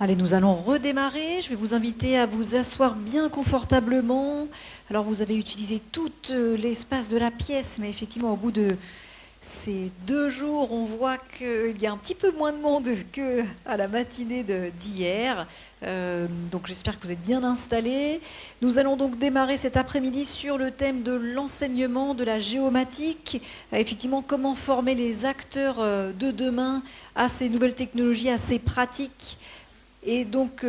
Allez, nous allons redémarrer. Je vais vous inviter à vous asseoir bien confortablement. Alors, vous avez utilisé tout l'espace de la pièce, mais effectivement, au bout de ces 2 jours, on voit qu'il y a un petit peu moins de monde qu'à la matinée d'hier. Donc, j'espère que vous êtes bien installés. Nous allons donc démarrer cet après-midi sur le thème de l'enseignement de la géomatique. Effectivement, comment former les acteurs de demain à ces nouvelles technologies, à ces pratiques. Et donc,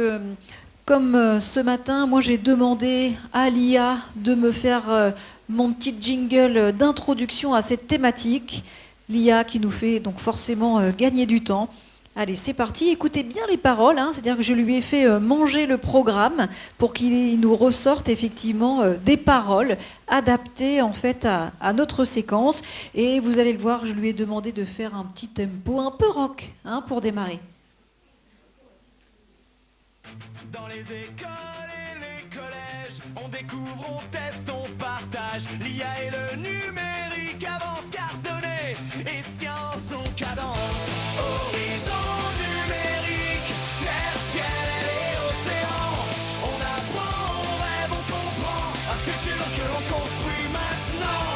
comme ce matin, moi j'ai demandé à l'IA de me faire mon petit jingle d'introduction à cette thématique. L'IA qui nous fait donc forcément gagner du temps. Allez, c'est parti, écoutez bien les paroles, hein, c'est-à-dire que je lui ai fait manger le programme pour qu'il nous ressorte effectivement des paroles adaptées en fait à notre séquence. Et vous allez le voir, je lui ai demandé de faire un petit tempo un peu rock hein, pour démarrer. Dans les écoles et les collèges, on découvre, on teste, on partage. L'IA et le numérique avancent, cardonnés et science on cadence. Horizon numérique, terre, ciel et océan. On apprend, on rêve, on comprend un futur que l'on construit maintenant.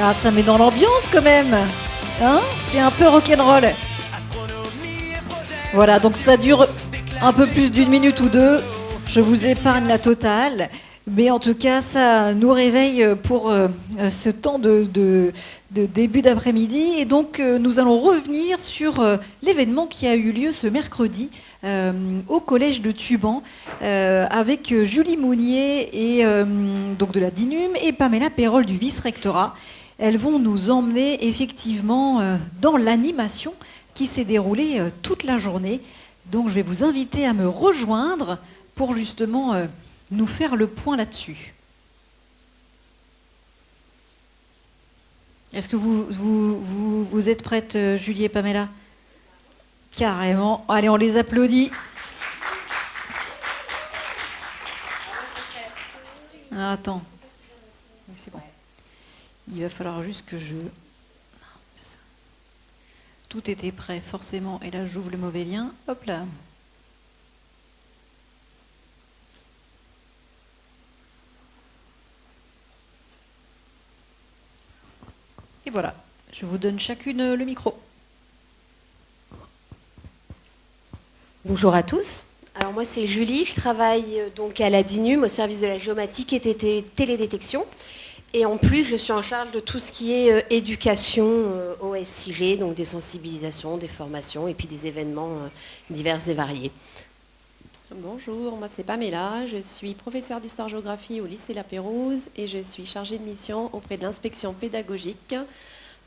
Ah, ça met dans l'ambiance quand même. Hein, c'est un peu rock'n'roll. Voilà, donc ça dure un peu plus d'1 minute ou 2. Je vous épargne la totale. Mais en tout cas, ça nous réveille pour ce temps de début d'après-midi. Et donc, nous allons revenir sur l'événement qui a eu lieu ce mercredi au collège de Tuban avec Julie Mounier et, donc de la DINUM et Pamela Perrol du vice-rectorat. Elles vont nous emmener effectivement dans l'animation qui s'est déroulée toute la journée. Donc je vais vous inviter à me rejoindre pour justement nous faire le point là-dessus. Est-ce que vous êtes prêtes, Julie et Pamela? Carrément. Allez, on les applaudit. Alors attends. C'est bon. Il va falloir juste que je... Tout était prêt, forcément. Et là, j'ouvre le mauvais lien. Hop là. Et voilà. Je vous donne chacune le micro. Bonjour à tous. Alors moi, c'est Julie. Je travaille donc à la DINUM, au service de la géomatique et télédétection. Et en plus, je suis en charge de tout ce qui est éducation au SIG, donc des sensibilisations, des formations et puis des événements divers et variés. Bonjour, moi c'est Pamela, je suis professeure d'histoire-géographie au lycée La Pérouse et je suis chargée de mission auprès de l'inspection pédagogique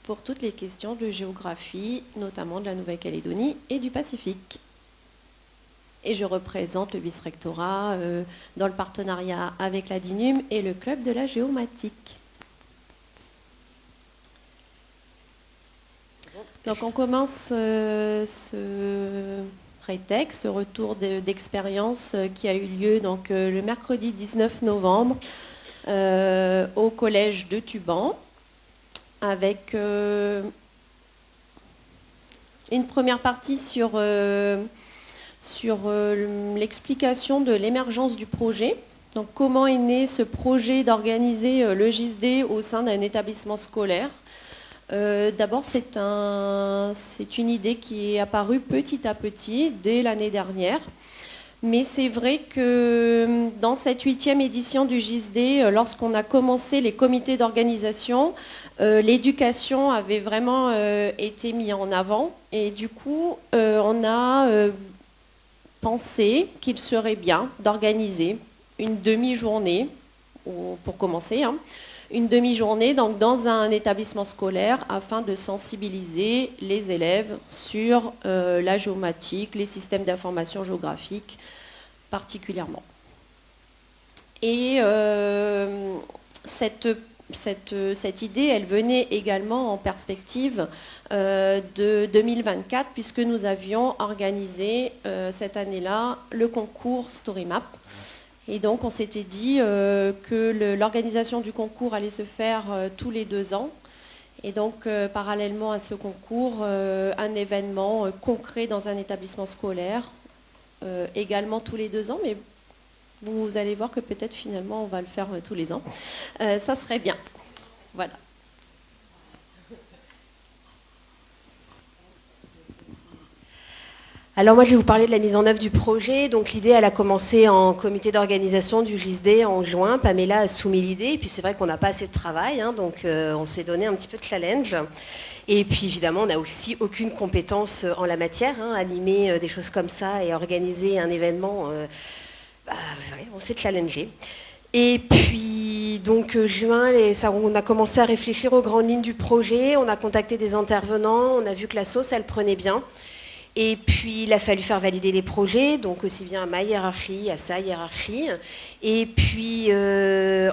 pour toutes les questions de géographie, notamment de la Nouvelle-Calédonie et du Pacifique. Et je représente le vice-rectorat dans le partenariat avec la DINUM et le club de la géomatique. Donc on commence ce prétexte, ce retour d'expérience qui a eu lieu donc, le mercredi 19 novembre au collège de Tuban avec une première partie sur l'explication de l'émergence du projet. Donc, comment est né ce projet d'organiser le GISD au sein d'un établissement scolaire? D'abord, c'est une idée qui est apparue petit à petit dès l'année dernière. Mais c'est vrai que dans cette 8e édition du GISD, lorsqu'on a commencé les comités d'organisation, l'éducation avait vraiment été mise en avant. Et du coup, on a pensé qu'il serait bien d'organiser une demi-journée, pour commencer, une demi-journée donc, dans un établissement scolaire afin de sensibiliser les élèves sur la géomatique, les systèmes d'information géographique particulièrement. Et cette idée, elle venait également en perspective de 2024 puisque nous avions organisé cette année-là le concours StoryMap. Et donc on s'était dit que l'organisation du concours allait se faire tous les 2 ans Et donc, parallèlement à ce concours, un événement concret dans un établissement scolaire, également tous les 2 ans, mais vous allez voir que peut-être finalement on va le faire tous les ans. Ça serait bien. Voilà. Alors moi je vais vous parler de la mise en œuvre du projet. Donc l'idée elle a commencé en comité d'organisation du JSD en juin. Pamela a soumis l'idée et puis c'est vrai qu'on n'a pas assez de travail, hein, donc on s'est donné un petit peu de challenge. Et puis évidemment on n'a aussi aucune compétence en la matière, hein, animer des choses comme ça et organiser un événement, on s'est challengé. Et puis donc juin, on a commencé à réfléchir aux grandes lignes du projet, on a contacté des intervenants, on a vu que la sauce elle prenait bien. Et puis, il a fallu faire valider les projets, donc aussi bien à ma hiérarchie, à sa hiérarchie. Et puis,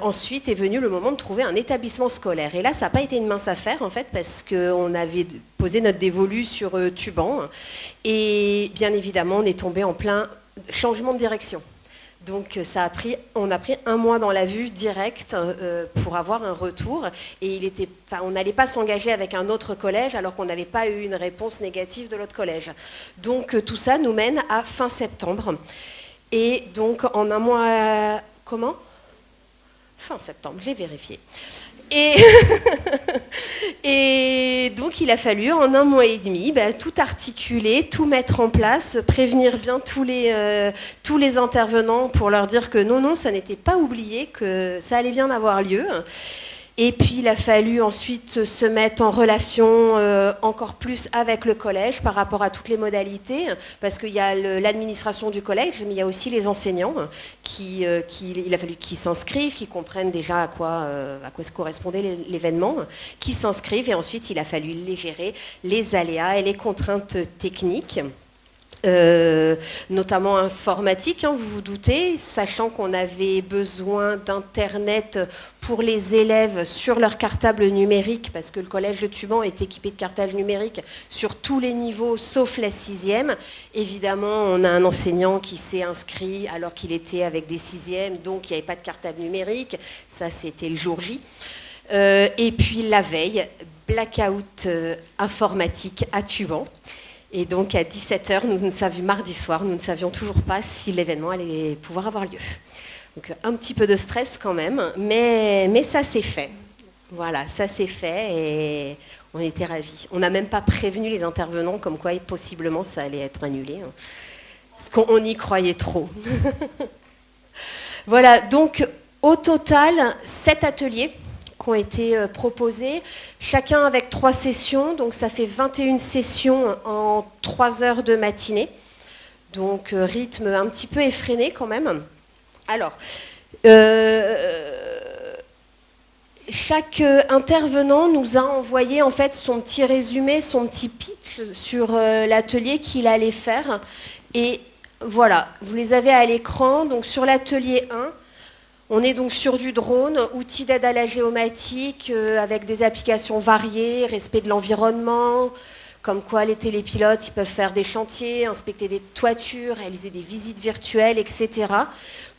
ensuite est venu le moment de trouver un établissement scolaire. Et là, ça n'a pas été une mince affaire, en fait, parce qu'on avait posé notre dévolu sur Tuban. Et bien évidemment, on est tombé en plein changement de direction. Donc on a pris 1 mois dans la vue directe pour avoir un retour. Et on n'allait pas s'engager avec un autre collège alors qu'on n'avait pas eu une réponse négative de l'autre collège. Donc tout ça nous mène à fin septembre. Et donc en 1 mois... Comment ? Fin septembre, j'ai vérifié. Et donc il a fallu en 1 mois et demi tout articuler, tout mettre en place, prévenir bien tous les intervenants pour leur dire que non, ça n'était pas oublié, que ça allait bien avoir lieu. Et puis il a fallu ensuite se mettre en relation encore plus avec le collège par rapport à toutes les modalités, parce qu'il y a l'administration du collège, mais il y a aussi les enseignants il a fallu qu'ils s'inscrivent, qu'ils comprennent déjà à quoi se correspondait l'événement, qu'ils s'inscrivent, et ensuite il a fallu les gérer, les aléas et les contraintes techniques. Notamment informatique, hein, vous vous doutez, sachant qu'on avait besoin d'Internet pour les élèves sur leur cartable numérique, parce que le collège de Tuban est équipé de cartages numériques sur tous les niveaux, sauf la 6e. Évidemment, on a un enseignant qui s'est inscrit alors qu'il était avec des 6e, donc il n'y avait pas de cartable numérique. Ça, c'était le jour J. Et puis la veille, blackout informatique à Tuban. Et donc à 17h, mardi soir, nous ne savions toujours pas si l'événement allait pouvoir avoir lieu. Donc un petit peu de stress quand même, mais ça s'est fait. Voilà, ça s'est fait et on était ravis. On n'a même pas prévenu les intervenants comme quoi possiblement ça allait être annulé, hein, parce qu'on y croyait trop. Voilà, donc au total, 7 ateliers qui ont été proposés, chacun avec 3 sessions, donc ça fait 21 sessions en 3 heures de matinée, donc rythme un petit peu effréné quand même. Alors, chaque intervenant nous a envoyé en fait son petit résumé, son petit pitch sur l'atelier qu'il allait faire, et voilà, vous les avez à l'écran. Donc sur l'atelier 1, on est donc sur du drone, outils d'aide à la géomatique avec des applications variées, respect de l'environnement, comme quoi les télépilotes ils peuvent faire des chantiers, inspecter des toitures, réaliser des visites virtuelles, etc.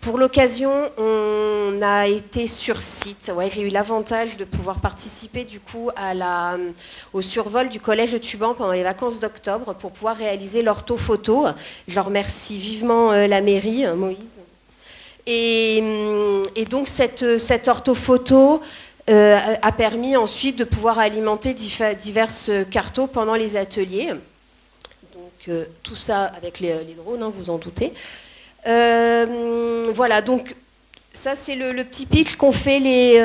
Pour l'occasion, on a été sur site. Ouais, j'ai eu l'avantage de pouvoir participer du coup au survol du collège de Tuban pendant les vacances d'octobre pour pouvoir réaliser l'orthophoto. Je remercie vivement la mairie, Moïse. Et donc cette orthophoto a permis ensuite de pouvoir alimenter diverses cartos pendant les ateliers. Donc tout ça avec les drones, hein, vous en doutez. Voilà, donc ça c'est le petit pitch qu'ont fait les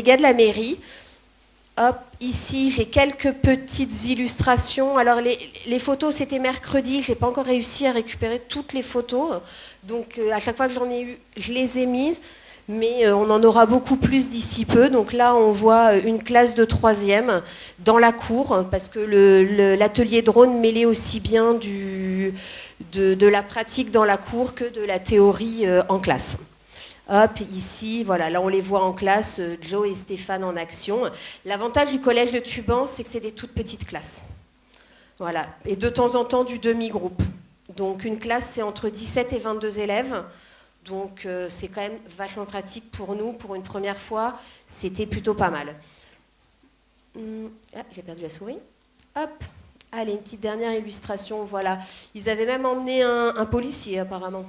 gars de la mairie. Hop, ici j'ai quelques petites illustrations. Alors les photos c'était mercredi, j'ai pas encore réussi à récupérer toutes les photos. Donc à chaque fois que j'en ai eu, je les ai mises, mais on en aura beaucoup plus d'ici peu. Donc là on voit une classe de 3e dans la cour, parce que l'atelier drone mêlait aussi bien de la pratique dans la cour que de la théorie en classe. Hop, ici, voilà, là on les voit en classe, Joe et Stéphane en action. L'avantage du collège de Tuban, c'est que c'est des toutes petites classes. Voilà, et de temps en temps du demi-groupe. Donc une classe, c'est entre 17 et 22 élèves. Donc c'est quand même vachement pratique pour nous. Pour une première fois, c'était plutôt pas mal. J'ai perdu la souris. Hop. Allez, une petite dernière illustration. Voilà. Ils avaient même emmené un policier, apparemment.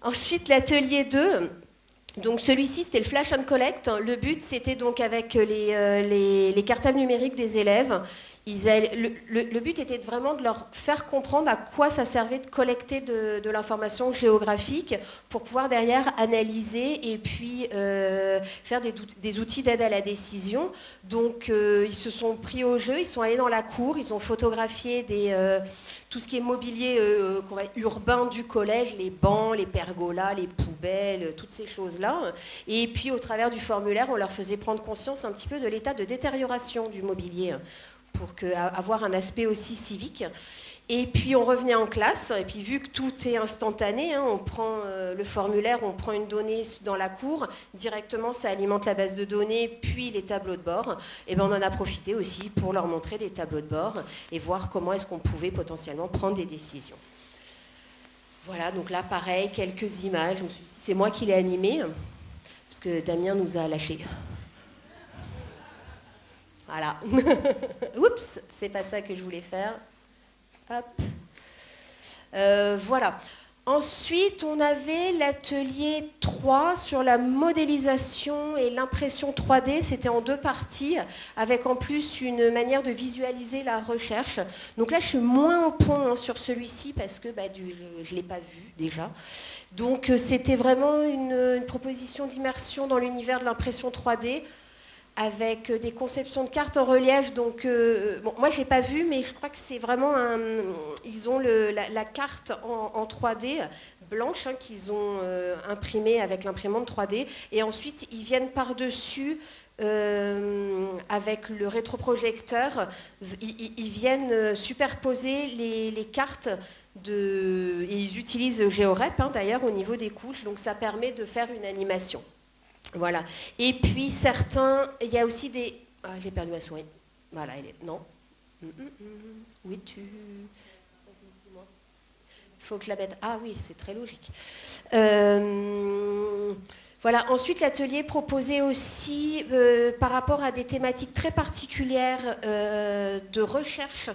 Ensuite, l'atelier 2. Donc celui-ci, c'était le Flash and Collect. Le but, c'était donc avec les cartables numériques des élèves. Le but était vraiment de leur faire comprendre à quoi ça servait de collecter de l'information géographique pour pouvoir derrière analyser et puis faire des outils d'aide à la décision. Donc ils se sont pris au jeu, ils sont allés dans la cour, ils ont photographié tout ce qui est mobilier urbain du collège, les bancs, les pergolas, les poubelles, toutes ces choses-là. Et puis au travers du formulaire, on leur faisait prendre conscience un petit peu de l'état de détérioration du mobilier, pour avoir un aspect aussi civique. Et puis on revenait en classe, et puis vu que tout est instantané, on prend le formulaire, on prend une donnée dans la cour, directement ça alimente la base de données, puis les tableaux de bord. Et ben on en a profité aussi pour leur montrer des tableaux de bord et voir comment est-ce qu'on pouvait potentiellement prendre des décisions. Voilà, donc là pareil, quelques images. Je me suis dit, c'est moi qui l'ai animé, parce que Damien nous a lâchés. Voilà. Oups, c'est pas ça que je voulais faire. Hop. Voilà. Ensuite, on avait l'atelier 3 sur la modélisation et l'impression 3D. C'était en 2 parties, avec en plus une manière de visualiser la recherche. Donc là, je suis moins au point sur celui-ci parce que je ne l'ai pas vu déjà. Donc c'était vraiment une proposition d'immersion dans l'univers de l'impression 3D, avec des conceptions de cartes en relief. Donc, moi, je n'ai pas vu, mais je crois que c'est vraiment ils ont la carte en 3D blanche qu'ils ont imprimée avec l'imprimante 3D. Et ensuite, ils viennent par-dessus, avec le rétroprojecteur, ils viennent superposer les cartes. Et ils utilisent GeoRep, d'ailleurs, au niveau des couches. Donc, ça permet de faire une animation. Voilà. Et puis certains, il y a aussi des... Ah, j'ai perdu ma souris. Voilà, elle est... Non. Oui, Vas-y, dis-moi. Il faut que je la mette... Ah oui, c'est très logique. Voilà. Ensuite, l'atelier proposait aussi, par rapport à des thématiques très particulières de recherche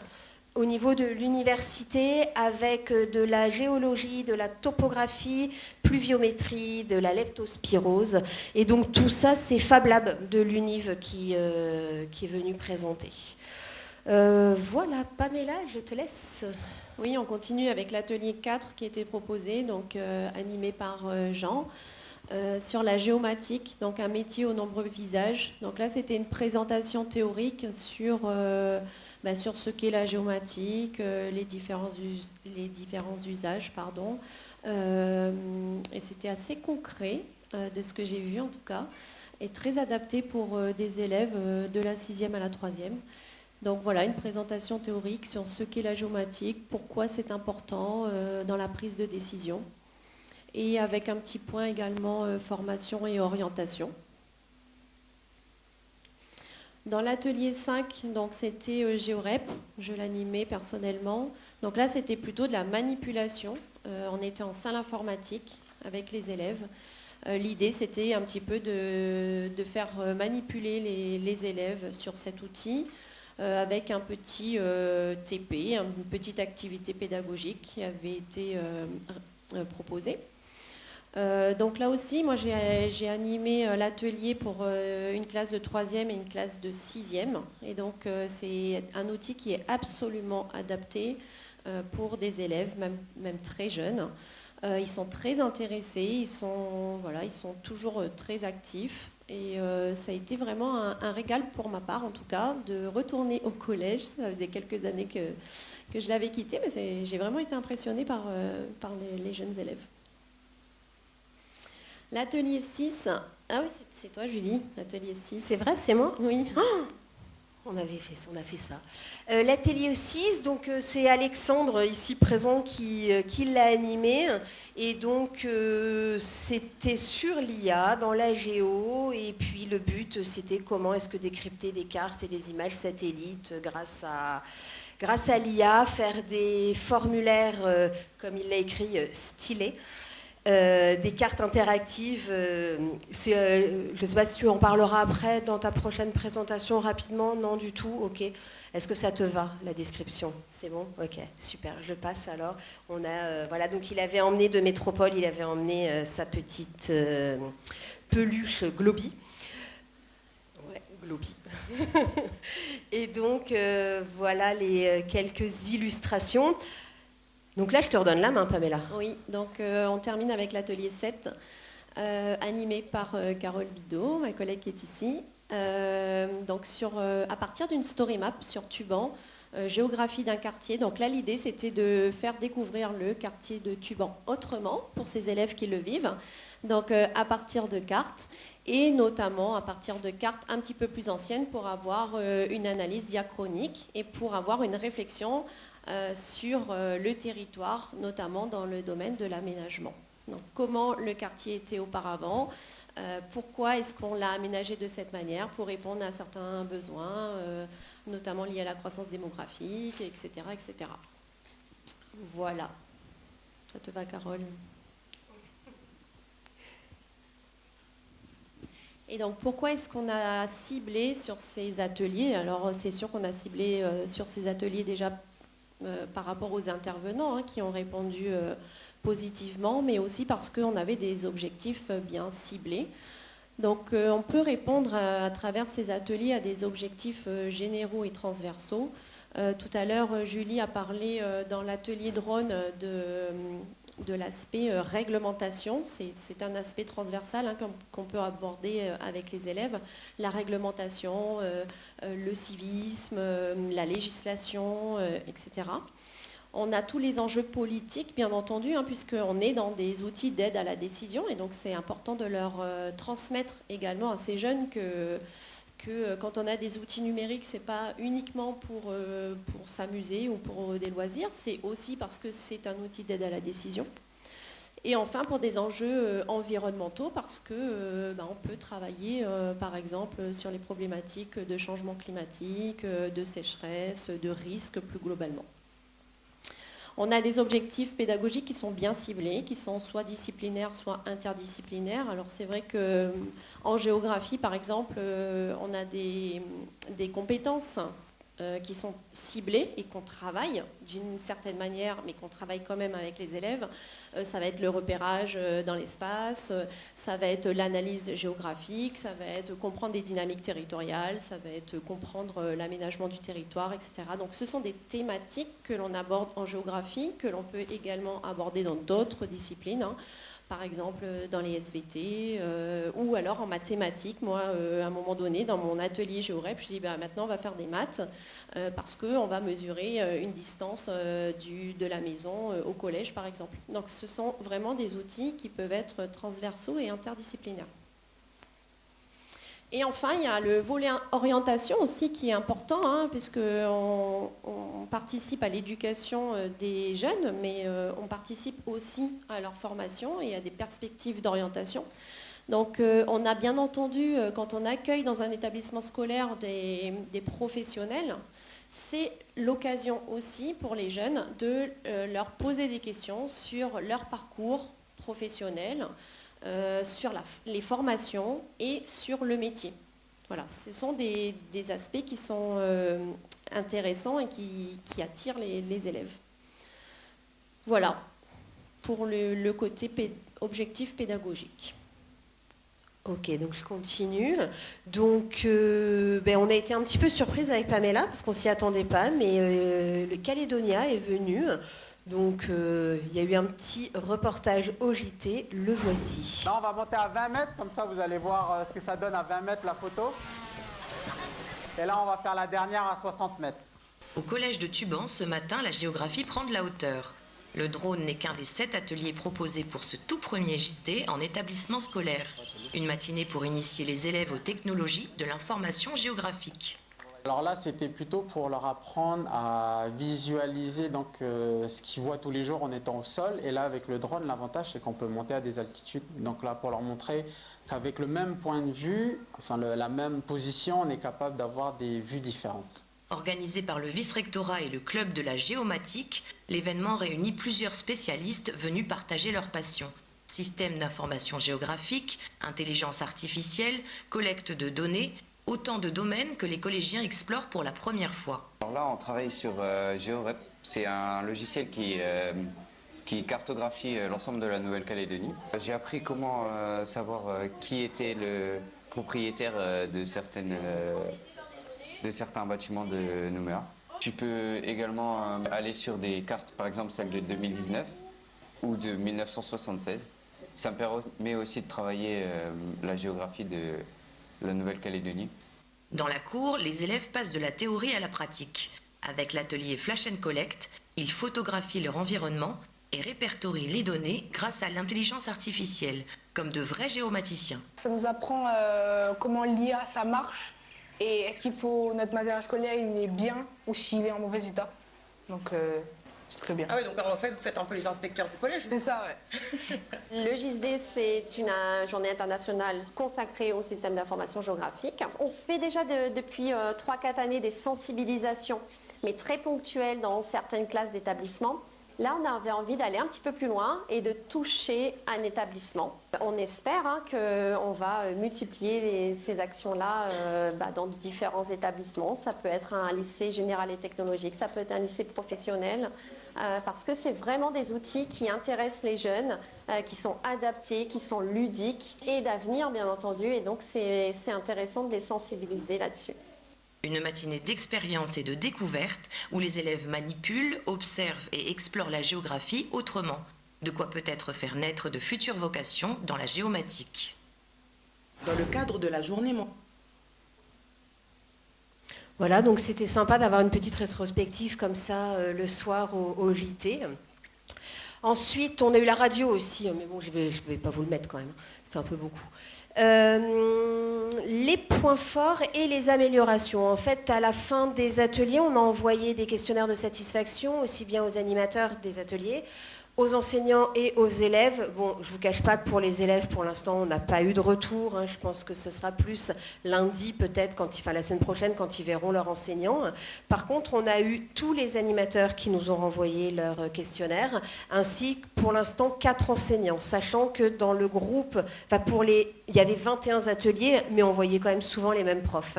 au niveau de l'université, avec de la géologie, de la topographie, pluviométrie, de la leptospirose. Et donc tout ça, c'est Fab Lab de l'UNIV qui est venu présenter. Voilà, Pamela, je te laisse. Oui, on continue avec l'atelier 4 qui était proposé, donc animé par Jean, sur la géomatique, donc un métier aux nombreux visages. Donc là, c'était une présentation théorique sur ce qu'est la géomatique, les différents usages, pardon. Et c'était assez concret, de ce que j'ai vu en tout cas, et très adapté pour des élèves de la 6e à la 3e. Donc voilà, une présentation théorique sur ce qu'est la géomatique, pourquoi c'est important dans la prise de décision, et avec un petit point également formation et orientation. Dans l'atelier 5, donc c'était GeoRep, je l'animais personnellement. Donc là, c'était plutôt de la manipulation. On était en salle informatique avec les élèves. L'idée, c'était un petit peu de faire manipuler les élèves sur cet outil avec un petit TP, une petite activité pédagogique qui avait été proposée. Donc là aussi, moi j'ai animé l'atelier pour une classe de 3e et une classe de 6e. Et donc c'est un outil qui est absolument adapté pour des élèves, même très jeunes. Ils sont très intéressés, ils sont toujours très actifs. Et ça a été vraiment un régal pour ma part, en tout cas, de retourner au collège. Ça faisait quelques années que je l'avais quitté, mais j'ai vraiment été impressionnée par les jeunes élèves. L'atelier 6, ah oui, c'est toi Julie, l'atelier 6. C'est vrai, c'est moi ? Oui. Oh, on a fait ça. L'atelier 6, donc c'est Alexandre ici présent qui l'a animé. Et donc c'était sur l'IA, dans la géo. Et puis le but, c'était comment est-ce que décrypter des cartes et des images satellites grâce à l'IA, faire des formulaires, comme il l'a écrit, stylés. des cartes interactives. Je ne sais pas si tu en parleras après dans ta prochaine présentation rapidement. Non du tout, ok. Est-ce que ça te va, la description? C'est bon? Ok, super, je passe alors. On a, voilà, donc il avait emmené de Métropole, il avait emmené sa petite peluche Globy. Ouais, Globy. Et donc, voilà les quelques illustrations. Donc là, je te redonne la main, Pamela. Oui, donc on termine avec l'atelier 7, animé par Carole Bidot, ma collègue qui est ici. Donc à partir d'une story map sur Tuban, géographie d'un quartier. Donc là, l'idée, c'était de faire découvrir le quartier de Tuban autrement pour ces élèves qui le vivent. Donc à partir de cartes, et notamment à partir de cartes un petit peu plus anciennes pour avoir une analyse diachronique et pour avoir une réflexion sur le territoire, notamment dans le domaine de l'aménagement. Donc, comment le quartier était auparavant, pourquoi est-ce qu'on l'a aménagé de cette manière pour répondre à certains besoins, notamment liés à la croissance démographique, etc., etc. Voilà. Ça te va, Carole? Et donc, pourquoi est-ce qu'on a ciblé sur ces ateliers? Alors, c'est sûr qu'on a ciblé sur ces ateliers déjà par rapport aux intervenants qui ont répondu positivement, mais aussi parce qu'on avait des objectifs bien ciblés. Donc on peut répondre à travers ces ateliers à des objectifs généraux et transversaux. Tout à l'heure, Julie a parlé dans l'atelier drone de l'aspect réglementation. C'est un aspect transversal qu'on peut aborder avec les élèves. La réglementation, le civisme, la législation, etc. On a tous les enjeux politiques, bien entendu, puisqu'on est dans des outils d'aide à la décision. Et donc, c'est important de leur transmettre également à ces jeunes que quand on a des outils numériques, ce n'est pas uniquement pour s'amuser ou pour des loisirs, c'est aussi parce que c'est un outil d'aide à la décision. Et enfin, pour des enjeux environnementaux, parce que on peut travailler, par exemple, sur les problématiques de changement climatique, de sécheresse, de risques plus globalement. On a des objectifs pédagogiques qui sont bien ciblés, qui sont soit disciplinaires, soit interdisciplinaires. Alors c'est vrai qu'en géographie, par exemple, on a des compétences qui sont ciblées et qu'on travaille d'une certaine manière, mais qu'on travaille quand même avec les élèves. Ça va être le repérage dans l'espace, ça va être l'analyse géographique, ça va être comprendre des dynamiques territoriales, ça va être comprendre l'aménagement du territoire, etc. Donc ce sont des thématiques que l'on aborde en géographie, que l'on peut également aborder dans d'autres disciplines. Par exemple dans les SVT ou alors en mathématiques. Moi, à un moment donné, dans mon atelier géorep, je dis maintenant on va faire des maths parce qu'on va mesurer une distance de la maison au collège, par exemple. Donc ce sont vraiment des outils qui peuvent être transversaux et interdisciplinaires. Et enfin, il y a le volet orientation aussi qui est important, puisqu'on participe à l'éducation des jeunes, mais on participe aussi à leur formation et à des perspectives d'orientation. Donc on a bien entendu, quand on accueille dans un établissement scolaire des professionnels, c'est l'occasion aussi pour les jeunes de leur poser des questions sur leur parcours professionnel, sur les formations et sur le métier. Voilà, ce sont des aspects qui sont intéressants et qui attirent les élèves. Voilà, pour le côté objectif pédagogique. Ok, donc je continue. Donc, on a été un petit peu surprise avec Pamela, parce qu'on ne s'y attendait pas, mais le Calédonia est venu. Donc, il y a eu un petit reportage au JT, le voici. Là, on va monter à 20 mètres, comme ça vous allez voir ce que ça donne à 20 mètres la photo. Et là, on va faire la dernière à 60 mètres. Au collège de Tuban, ce matin, la géographie prend de la hauteur. Le drone n'est qu'un des 7 ateliers proposés pour ce tout premier JSD en établissement scolaire. Une matinée pour initier les élèves aux technologies de l'information géographique. Alors là, c'était plutôt pour leur apprendre à visualiser ce qu'ils voient tous les jours en étant au sol. Et là, avec le drone, l'avantage, c'est qu'on peut monter à des altitudes. Donc là, pour leur montrer qu'avec le même point de vue, la même position, on est capable d'avoir des vues différentes. Organisé par le vice-rectorat et le club de la géomatique, l'événement réunit plusieurs spécialistes venus partager leur passion. Système d'information géographique, intelligence artificielle, collecte de données, autant de domaines que les collégiens explorent pour la première fois. Alors là, on travaille sur GeoRep. C'est un logiciel qui cartographie l'ensemble de la Nouvelle-Calédonie. J'ai appris comment savoir qui était le propriétaire de certains bâtiments de Nouméa. Tu peux également aller sur des cartes, par exemple celle de 2019 ou de 1976. Ça me permet aussi de travailler la géographie de la Nouvelle-Calédonie. Dans la cour, les élèves passent de la théorie à la pratique. Avec l'atelier Flash and Collect, ils photographient leur environnement et répertorient les données grâce à l'intelligence artificielle, comme de vrais géomaticiens. Ça nous apprend comment l'IA ça marche et est-ce qu'il faut notre matériel scolaire il est bien ou s'il est en mauvais état. Donc c'est très bien. Ah oui, donc en fait vous faites un peu les inspecteurs du collège. C'est ça, ouais. Le JSD, c'est une journée internationale consacrée au système d'information géographique. On fait déjà depuis 3-4 années des sensibilisations, mais très ponctuelles dans certaines classes d'établissement. Là, on avait envie d'aller un petit peu plus loin et de toucher un établissement. On espère qu'on va multiplier ces actions-là dans différents établissements. Ça peut être un lycée général et technologique, ça peut être un lycée professionnel, parce que c'est vraiment des outils qui intéressent les jeunes, qui sont adaptés, qui sont ludiques et d'avenir, bien entendu. Et donc, c'est intéressant de les sensibiliser là-dessus. Une matinée d'expérience et de découverte où les élèves manipulent, observent et explorent la géographie autrement. De quoi peut-être faire naître de futures vocations dans la géomatique. Dans le cadre de la journée Voilà, donc c'était sympa d'avoir une petite rétrospective comme ça le soir au JT. Ensuite, on a eu la radio aussi, mais bon, je vais pas vous le mettre quand même, ça fait un peu beaucoup. Les points forts et les améliorations. En fait, à la fin des ateliers, on a envoyé des questionnaires de satisfaction, aussi bien aux animateurs des ateliers, aux enseignants et aux élèves. Bon, je ne vous cache pas que pour les élèves, pour l'instant, on n'a pas eu de retour. Je pense que ce sera plus lundi, peut-être, la semaine prochaine, quand ils verront leurs enseignants. Par contre, on a eu tous les animateurs qui nous ont renvoyé leurs questionnaires, ainsi que pour l'instant 4 enseignants, sachant que dans le groupe, il y avait 21 ateliers, mais on voyait quand même souvent les mêmes profs.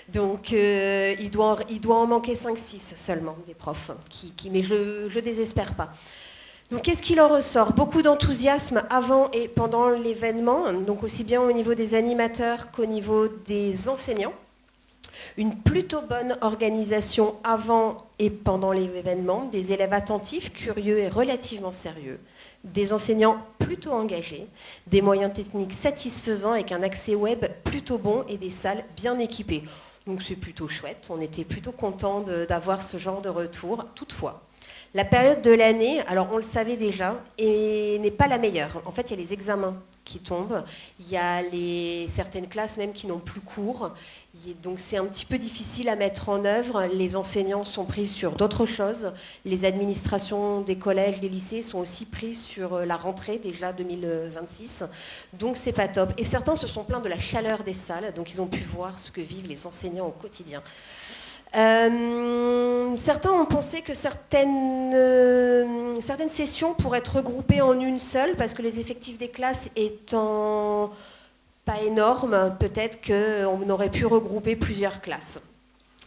Donc, il doit en manquer 5-6 seulement, des profs, mais je ne désespère pas. Donc, qu'est-ce qu'il en ressort? Beaucoup d'enthousiasme avant et pendant l'événement, donc aussi bien au niveau des animateurs qu'au niveau des enseignants. Une plutôt bonne organisation avant et pendant l'événement, des élèves attentifs, curieux et relativement sérieux, des enseignants plutôt engagés, des moyens techniques satisfaisants avec un accès web plutôt bon et des salles bien équipées. Donc c'est plutôt chouette, on était plutôt contents d'avoir ce genre de retour. Toutefois, la période de l'année, alors on le savait déjà, et n'est pas la meilleure. En fait, il y a les examens qui tombent, il y a certaines classes même qui n'ont plus cours, donc c'est un petit peu difficile à mettre en œuvre. Les enseignants sont pris sur d'autres choses, les administrations des collèges, des lycées sont aussi prises sur la rentrée déjà 2026, donc c'est pas top. Et certains se sont plaints de la chaleur des salles, donc ils ont pu voir ce que vivent les enseignants au quotidien. Certains ont pensé que certaines sessions pourraient être regroupées en une seule parce que les effectifs des classes étant pas énormes, peut-être qu'on aurait pu regrouper plusieurs classes.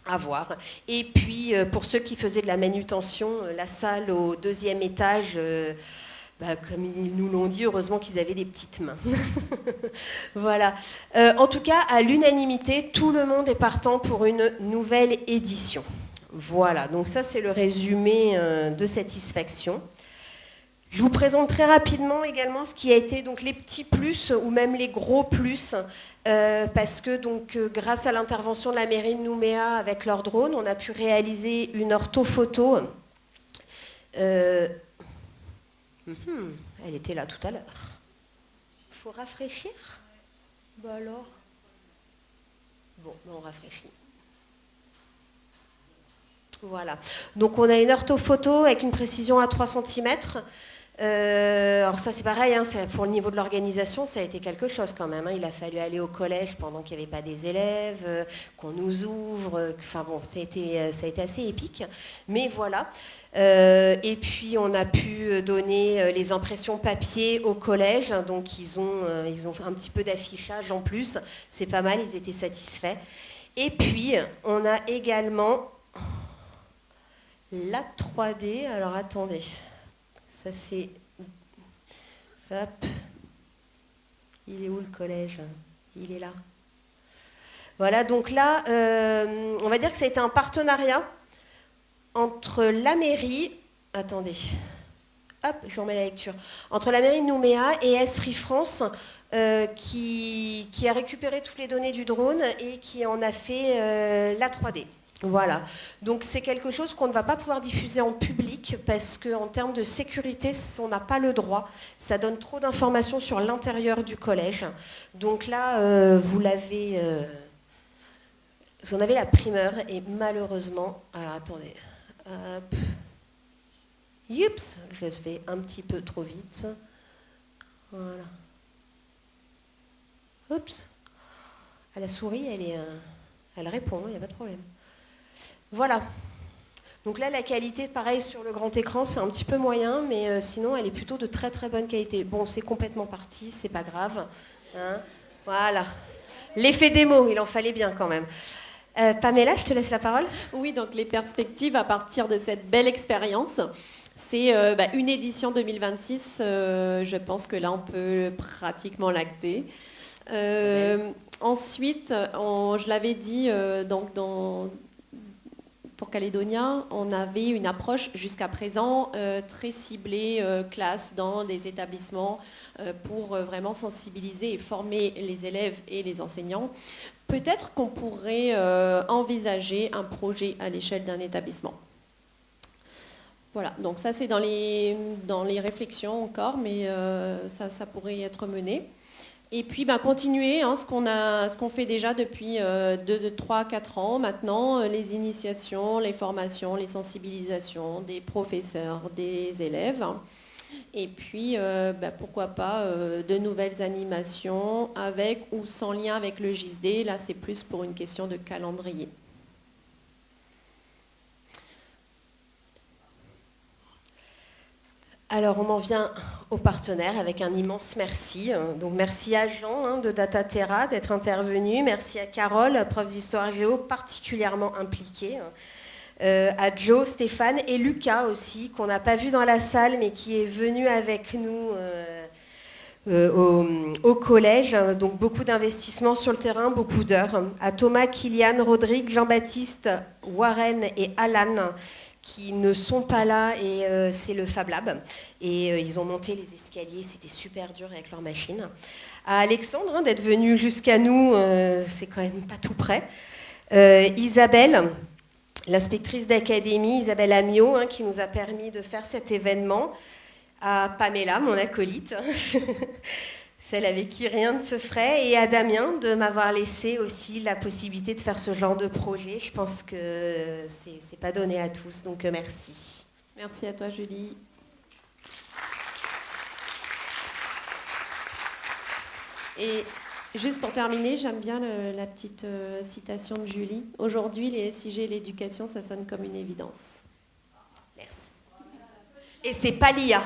À voir. Et puis, pour ceux qui faisaient de la manutention, la salle au 2e étage... comme ils nous l'ont dit, heureusement qu'ils avaient des petites mains. Voilà. En tout cas, à l'unanimité, tout le monde est partant pour une nouvelle édition. Voilà, donc ça c'est le résumé de satisfaction. Je vous présente très rapidement également ce qui a été donc les petits plus ou même les gros plus, parce que donc grâce à l'intervention de la mairie de Nouméa avec leur drone, on a pu réaliser une orthophoto. Elle était là tout à l'heure. Il faut rafraîchir? Bah alors. Bon, on rafraîchit. Voilà. Donc on a une orthophoto avec une précision à 3 cm. Alors ça c'est pareil, hein, pour le niveau de l'organisation, ça a été quelque chose quand même. Hein. Il a fallu aller au collège pendant qu'il n'y avait pas des élèves, qu'on nous ouvre. Enfin bon, ça a été assez épique. Mais voilà. Et puis on a pu donner les impressions papier au collège. Donc ils ont fait un petit peu d'affichage en plus. C'est pas mal, ils étaient satisfaits. Et puis on a également la 3D. Alors attendez. Ça c'est... Hop. Il est où le collège? Il est là. Voilà, donc là, on va dire que ça a été un partenariat entre la mairie... Attendez. Hop, je remets la lecture. Entre la mairie de Nouméa et Esri France, qui a récupéré toutes les données du drone et qui en a fait la 3D. Voilà, donc c'est quelque chose qu'on ne va pas pouvoir diffuser en public parce qu'en termes de sécurité, on n'a pas le droit. Ça donne trop d'informations sur l'intérieur du collège. Donc là, vous en avez la primeur et malheureusement... Alors attendez. Hop. Youps, je le fais un petit peu trop vite. Voilà. Oups. À la souris, elle répond, il n'y a pas de problème. Voilà. Donc là, la qualité, pareil, sur le grand écran, c'est un petit peu moyen, mais sinon, elle est plutôt de très très bonne qualité. Bon, c'est complètement parti, c'est pas grave. Hein, voilà. L'effet démo, il en fallait bien quand même. Pamela, je te laisse la parole. Oui, donc les perspectives à partir de cette belle expérience, c'est une édition 2026. Je pense que là, on peut pratiquement l'acter. Ensuite, je l'avais dit, pour Calédonia, on avait une approche jusqu'à présent très ciblée classe dans des établissements pour vraiment sensibiliser et former les élèves et les enseignants. Peut-être qu'on pourrait envisager un projet à l'échelle d'un établissement. Voilà, donc ça c'est dans les réflexions encore, mais ça pourrait être mené. Et puis continuer ce qu'on fait déjà depuis 3-4 ans maintenant, les initiations, les formations, les sensibilisations des professeurs, des élèves. Et puis pourquoi pas de nouvelles animations avec ou sans lien avec le JSD. Là c'est plus pour une question de calendrier. Alors, on en vient aux partenaires avec un immense merci. Donc, merci à Jean de DataTerra d'être intervenu. Merci à Carole, prof d'histoire géo, particulièrement impliquée. À Joe, Stéphane et Lucas aussi, qu'on n'a pas vu dans la salle, mais qui est venu avec nous au collège. Donc, beaucoup d'investissements sur le terrain, beaucoup d'heures. À Thomas, Kylian, Rodrigue, Jean-Baptiste, Warren et Alan, qui ne sont pas là, et c'est le Fab Lab. Et ils ont monté les escaliers, c'était super dur avec leur machine. À Alexandre, d'être venu jusqu'à nous, c'est quand même pas tout près. Isabelle, l'inspectrice d'académie, Isabelle Amiot, qui nous a permis de faire cet événement. À Pamela, mon acolyte, celle avec qui rien ne se ferait, et à Damien de m'avoir laissé aussi la possibilité de faire ce genre de projet. Je pense que c'est pas donné à tous, donc merci. Merci à toi, Julie. Et juste pour terminer, j'aime bien la petite citation de Julie. Aujourd'hui, les SIG et l'éducation, ça sonne comme une évidence. Merci. Et c'est pas l'IA.